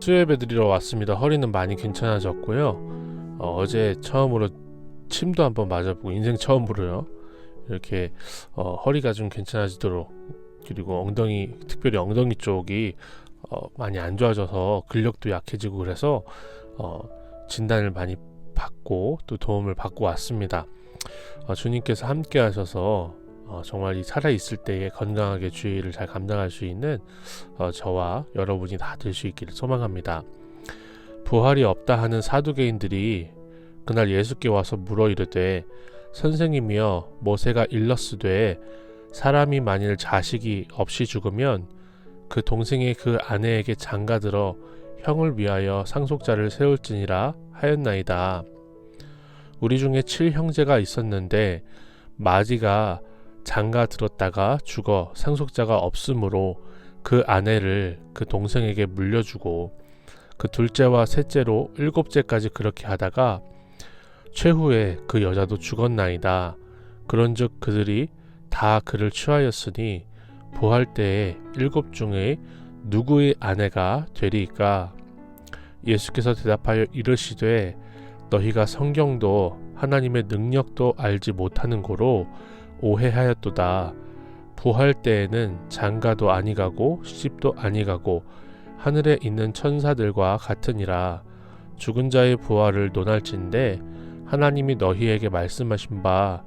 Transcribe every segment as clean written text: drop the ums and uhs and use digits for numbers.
수예배 드리러 왔습니다. 허리는 많이 괜찮아졌고요. 어제 처음으로 침도 한번 맞아보고 인생 처음으로요. 이렇게 허리가 좀 괜찮아지도록, 그리고 특별히 엉덩이 쪽이 많이 안 좋아져서 근력도 약해지고 그래서 진단을 많이 받고 또 도움을 받고 왔습니다. 주님께서 함께 하셔서 정말 이 살아있을 때에 건강하게 주의를 잘 감당할 수 있는 저와 여러분이 다 될 수 있기를 소망합니다. 부활이 없다 하는 사두개인들이 그날 예수께 와서 물어 이르되, 선생님이여, 모세가 일렀으되 사람이 만일 자식이 없이 죽으면 그 동생의 그 아내에게 장가들어 형을 위하여 상속자를 세울지니라 하였나이다. 우리 중에 7형제가 있었는데 마지가 장가 들었다가 죽어 상속자가 없으므로 그 아내를 그 동생에게 물려주고, 그 둘째와 셋째로 7째까지 그렇게 하다가 최후에 그 여자도 죽었나이다. 그런즉 그들이 다 그를 취하였으니 부활 때에 7 중에 누구의 아내가 되리이까? 예수께서 대답하여 이르시되, 너희가 성경도 하나님의 능력도 알지 못하는 고로 오해하였도다. 부활 때에는 장가도 아니가고 시집도 아니가고 하늘에 있는 천사들과 같으니라. 죽은 자의 부활을 논할진대 하나님이 너희에게 말씀하신 바,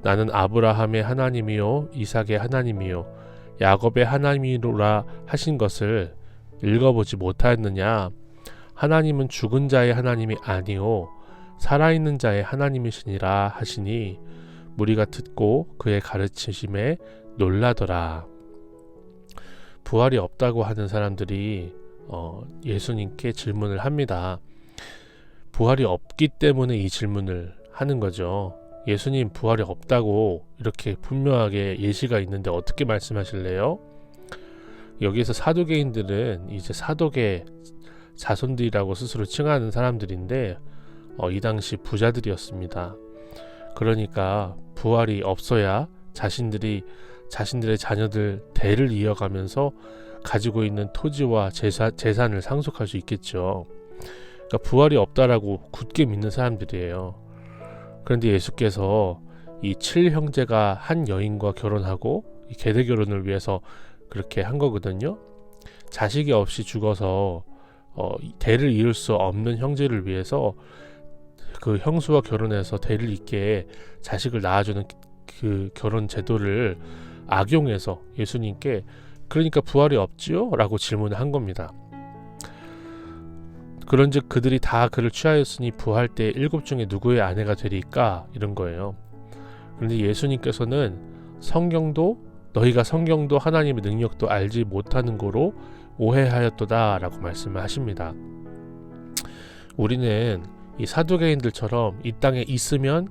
나는 아브라함의 하나님이요 이삭의 하나님이요 야곱의 하나님이로라 하신 것을 읽어보지 못하였느냐? 하나님은 죽은 자의 하나님이 아니요 살아있는 자의 하나님이시니라 하시니 무리가 듣고 그의 가르치심에 놀라더라. 부활이 없다고 하는 사람들이 예수님께 질문을 합니다. 부활이 없기 때문에 이 질문을 하는 거죠. 예수님, 부활이 없다고 이렇게 분명하게 예시가 있는데 어떻게 말씀하실래요? 여기에서 사두개인들은 이제 사독의 자손들이라고 스스로 칭하는 사람들인데 이 당시 부자들이었습니다. 그러니까 부활이 없어야 자신들의 자녀들 대를 이어가면서 가지고 있는 토지와 재산을 상속할 수 있겠죠. 그러니까 부활이 없다라고 굳게 믿는 사람들이에요. 그런데 예수께서 이 7형제가 한 여인과 결혼하고 이 계대 결혼을 위해서 그렇게 한 거거든요. 자식이 없이 죽어서 대를 이을 수 없는 형제를 위해서 그 형수와 결혼해서 대를 잇게 자식을 낳아주는 그 결혼 제도를 악용해서 예수님께, 그러니까 부활이 없지요? 라고 질문을 한 겁니다. 그런즉 그들이 다 그를 취하였으니 부활 때 7 중에 누구의 아내가 되리까? 이런 거예요. 그런데 예수님께서는 너희가 성경도 하나님의 능력도 알지 못하는 거로 오해하였도다 라고 말씀을 하십니다. 우리는 이 사두개인들처럼 이 땅에 있으면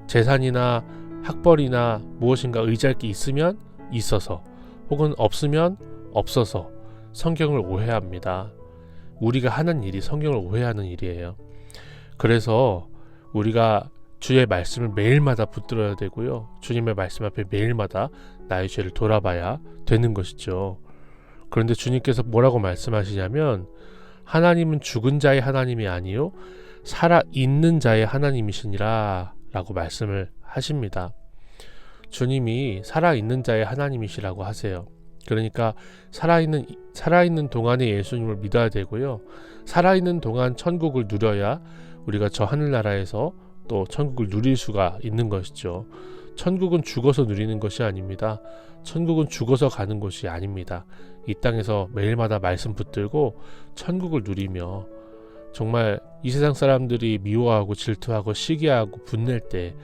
재산이나 학벌이나 무엇인가 의지할 게 있으면 있어서, 혹은 없으면 없어서 성경을 오해합니다. 우리가 하는 일이 성경을 오해하는 일이에요. 그래서 우리가 주의 말씀을 매일마다 붙들어야 되고요. 주님의 말씀 앞에 매일마다 나의 죄를 돌아봐야 되는 것이죠. 그런데 주님께서 뭐라고 말씀하시냐면, 하나님은 죽은 자의 하나님이 아니요 살아있는 자의 하나님이시니라 라고 말씀을 하십니다. 주님이 살아있는 자의 하나님이시라고 하세요. 그러니까 살아있는 동안에 예수님을 믿어야 되고요. 살아있는 동안 천국을 누려야 우리가 저 하늘나라에서 또 천국을 누릴 수가 있는 것이죠. 천국은 죽어서 누리는 것이 아닙니다. 천국은 죽어서 가는 곳이 아닙니다. 이 땅에서 매일마다 말씀 붙들고 천국을 누리며, 정말 이 세상 사람들이 미워하고 질투하고 시기하고 분낼 때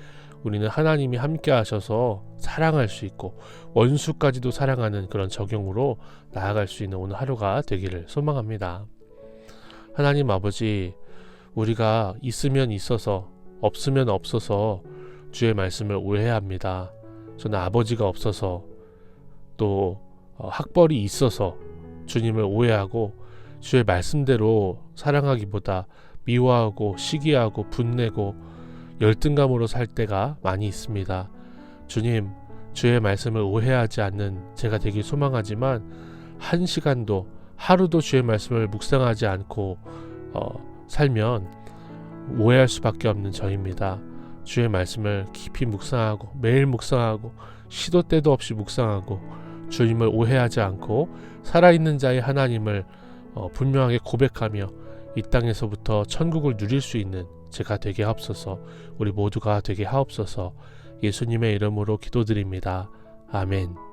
우리는 하나님이 함께 하셔서 사랑할 수 있고 원수까지도 사랑하는 그런 적용으로 나아갈 수 있는 오늘 하루가 되기를 소망합니다. 하나님 아버지, 우리가 있으면 있어서 없으면 없어서 주의 말씀을 오해합니다. 저는 아버지가 없어서 또 학벌이 있어서 주님을 오해하고 주의 말씀대로 사랑하기보다 미워하고 시기하고 분내고 열등감으로 살 때가 많이 있습니다. 주님, 주의 말씀을 오해하지 않는 제가 되길 소망하지만 한 시간도 하루도 주의 말씀을 묵상하지 않고 살면 오해할 수밖에 없는 저입니다. 주의 말씀을 깊이 묵상하고 매일 묵상하고 시도 때도 없이 묵상하고 주님을 오해하지 않고 살아있는 자의 하나님을 분명하게 고백하며 이 땅에서부터 천국을 누릴 수 있는 제가 되게 하옵소서. 우리 모두가 되게 하옵소서. 예수님의 이름으로 기도드립니다. 아멘.